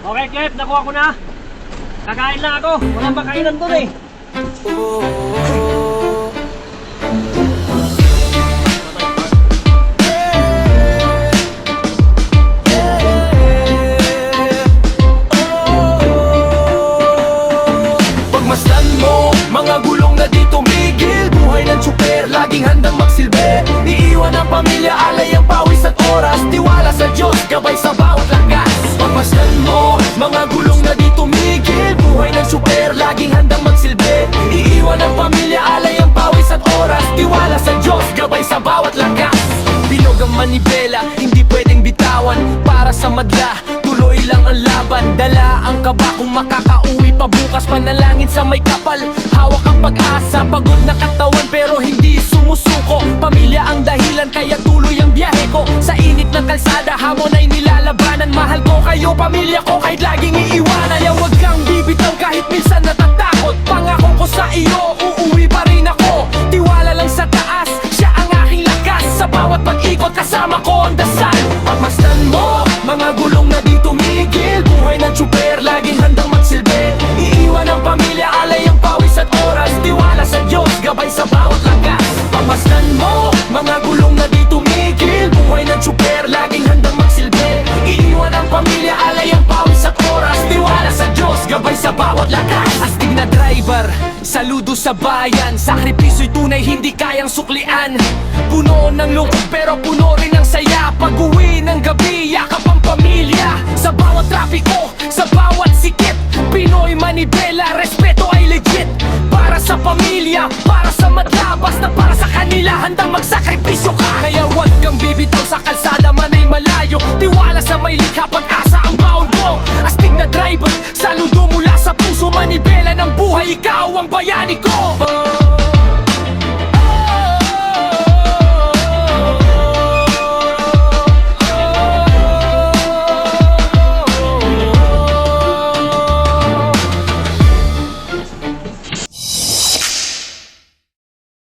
Okay, Kev, nakuha ko na. Kakain na ako. Walang makainan doon eh. Pagmasdan mo, mga gulong na di tumigil. Buhay ng tsuper, laging handang magsilbi. Iiwan ang pamilya, alay ang pawis at oras. Tiwala sa Diyos, gabay sa bawat lakas. Pagmasdan mo, mga gulong na di tumigil. Buhay ng tsuper, laging handang magsilbi. Iiwan ang pamilya, alay ang pawis at oras. Tiwala sa Diyos, gabay sa bawat lakas. Binog ang manibela, hindi pwedeng bitawan. Para sa madla, tuloy lang ang laban. Dala ang kaba kung makakauwi pa bukas. Panalangin sa may kapal, hawak ang pag-asa. Pagod na katawan pero hindi sumusuko. Pamilya ang dahilan kaya tuloy ang biyahe ko. Sa init ng kalsada, hamon ay nilalabanan. Mahal ko kayo, pamilya ko, kahit laging iiwanan. Kaya wag kang bibitaw kahit minsan natatakot. Pangako ko sa iyo, uuwi pa rin ako. Tiwala lang sa taas, siya ang aking lakas. Sa bawat pag-ikot kasama ko ang dasal. Pagmasdan mo, mga gulong na di tumigil. Buhay ng tsuper, laging handang magsilbi. Iiwan ang pamilya, alay ang pawis at oras. Tiwala sa Diyos, gabay sa bawat lakas. Pagmasdan mo, mga gulong na di tumigil. Buhay ng tsuper, laging handang magsilbi. Iiwan ang pamilya, alay ang pawis at oras. Tiwala sa Diyos, gabay sa bawat lakas. Astig na driver, saludo sa bayan. Sakripisyo'y tunay, hindi kayang suklian. Puno ng lungkot pero puno rin ng saya. Pag-uwi ng gabi, yakap ang pamilya. Sa bawat trapiko, sa bawat sikip, Pinoy manibela, respeto ay legit. Para sa pamilya, para sa madla, basta para sa kanila, handang magsakripisyo ka. Kaya huwag kang bibitaw sa kalsada, man ay malayo. Tiwala sa may likha, pag-asa ang baon ko. Astig na driver, saludo mula sa puso. Manibela ng buhay, ikaw ang bayani ko.